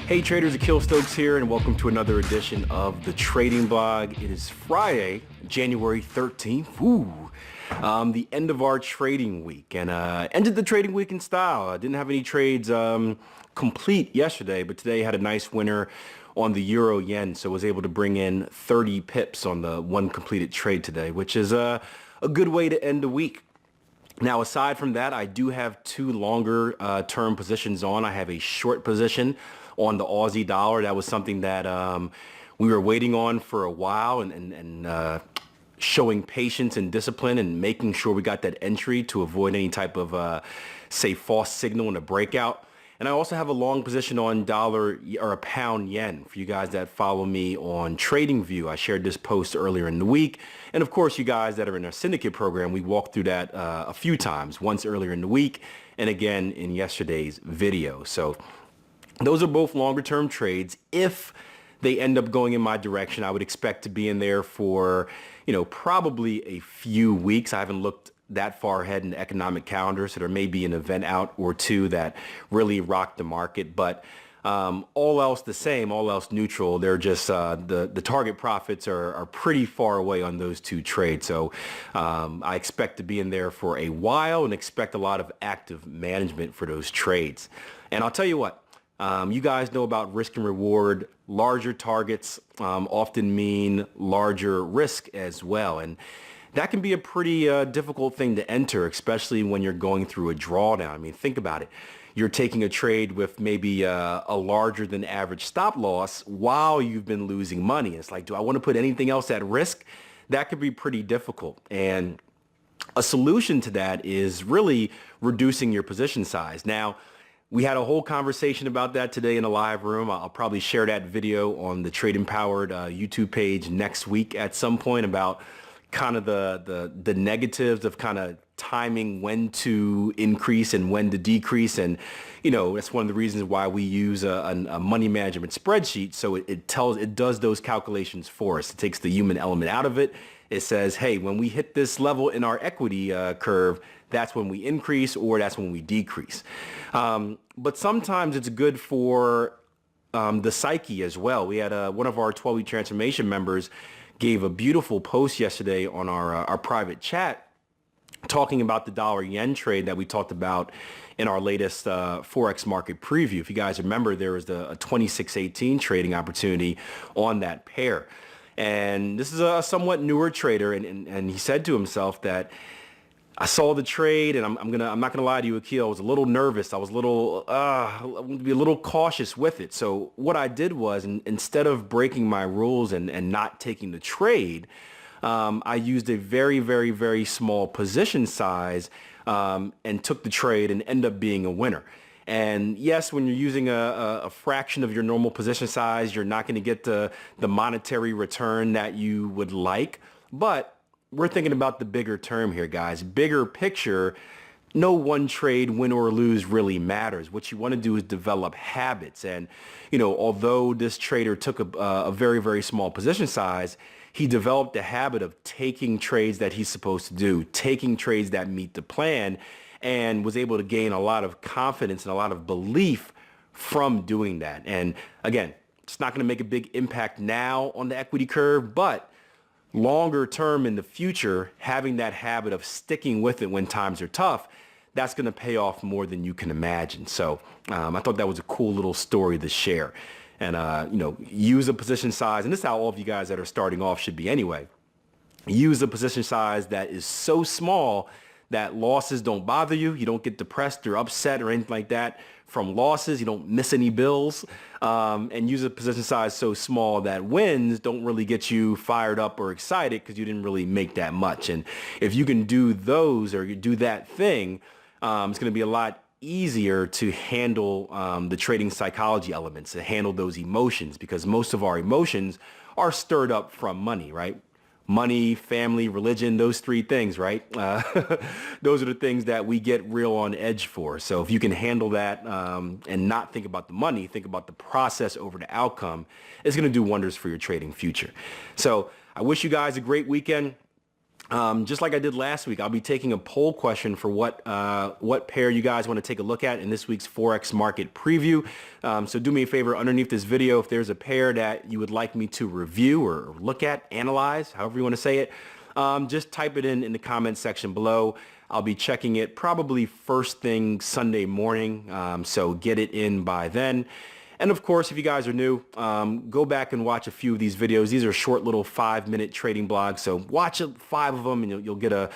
Hey traders, Akil Stokes here, and welcome to another edition of the Trading Blog. It is Friday, January 13th. The end of our trading week, and ended the trading week in style. I didn't have any trades complete yesterday, but today had a nice winner on the euro yen, so was able to bring in 30 pips on the one completed trade today, which is a good way to end the week. Now, aside from that, I do have two longer term positions on. I have a short position on the Aussie dollar. That was something that we were waiting on for a while and showing patience and discipline and making sure we got that entry to avoid any type of, say, false signal in a breakout. And I also have a long position on dollar or a pound yen for you guys that follow me on TradingView. I shared this post earlier in the week. And of course, you guys that are in our syndicate program, we walked through that a few times, once earlier in the week and again in yesterday's video. So those are both longer term trades. If they end up going in my direction, I would expect to be in there for, probably a few weeks. I haven't looked that far ahead in the economic calendar, so there may be an event out or two that really rock the market. But all else the same, all else neutral, they're just the target profits are pretty far away on those two trades. So I expect to be in there for a while and expect a lot of active management for those trades. And I'll tell you what, you guys know about risk and reward. Larger targets often mean larger risk as well. And that can be a pretty difficult thing to enter, especially when you're going through a drawdown. I mean, think about it. You're taking a trade with maybe a larger than average stop loss while you've been losing money. It's like, do I want to put anything else at risk? That could be pretty difficult. And a solution to that is really reducing your position size. Now, we had a whole conversation about that today in a live room. I'll probably share that video on the Trade Empowered YouTube page next week at some point about kind of the negatives of kind of timing when to increase and when to decrease. And, that's one of the reasons why we use a money management spreadsheet. So it does those calculations for us. It takes the human element out of it. It says, hey, when we hit this level in our equity curve, that's when we increase or that's when we decrease. But sometimes it's good for the psyche as well. We had one of our 12-week transformation members gave a beautiful post yesterday on our private chat talking about the dollar yen trade that we talked about in our latest Forex market preview. If you guys remember, there was a 26.18 trading opportunity on that pair. And this is a somewhat newer trader, and he said to himself that I saw the trade, and I'm not gonna lie to you, Akil. I was a little nervous. I was I wanted to be a little cautious with it. So what I did was, instead of breaking my rules and not taking the trade, I used a very, very, very small position size and took the trade and ended up being a winner. And yes, when you're using a fraction of your normal position size, you're not going to get the monetary return that you would like, but we're thinking about the bigger term here, guys. Bigger picture, no one trade, win or lose, really matters. What you want to do is develop habits. And, although this trader took a very, very small position size, he developed the habit of taking trades that he's supposed to do, taking trades that meet the plan, and was able to gain a lot of confidence and a lot of belief from doing that. And again, it's not going to make a big impact now on the equity curve, but longer term in the future, having that habit of sticking with it when times are tough, that's going to pay off more than you can imagine. So I thought that was a cool little story to share. And, use a position size. And this is how all of you guys that are starting off should be anyway. Use a position size that is so small that losses don't bother you. You don't get depressed or upset or anything like that from losses. You don't miss any bills. And use a position size so small that wins don't really get you fired up or excited because you didn't really make that much. And if you can do those or you do that thing, it's going to be a lot easier to handle the trading psychology elements, to handle those emotions, because most of our emotions are stirred up from money, right? Money, family, religion, those three things, right? Those are the things that we get real on edge for. So if you can handle that and not think about the money, think about the process over the outcome, it's going to do wonders for your trading future. So I wish you guys a great weekend. Just like I did last week, I'll be taking a poll question for what pair you guys want to take a look at in this week's Forex market preview. So do me a favor underneath this video, if there's a pair that you would like me to review or look at, analyze, however you want to say it, just type it in the comments section below. I'll be checking it probably first thing Sunday morning, so get it in by then. And of course, if you guys are new, go back and watch a few of these videos. These are short little 5-minute trading blogs. So watch 5 of them and you'll get a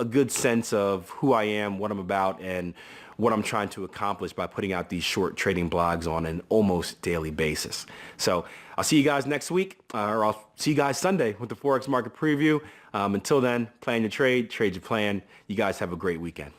good sense of who I am, what I'm about, and what I'm trying to accomplish by putting out these short trading blogs on an almost daily basis. So I'll see you guys next week, or I'll see you guys Sunday with the Forex market preview. Until then, plan your trade your plan. You guys have a great weekend.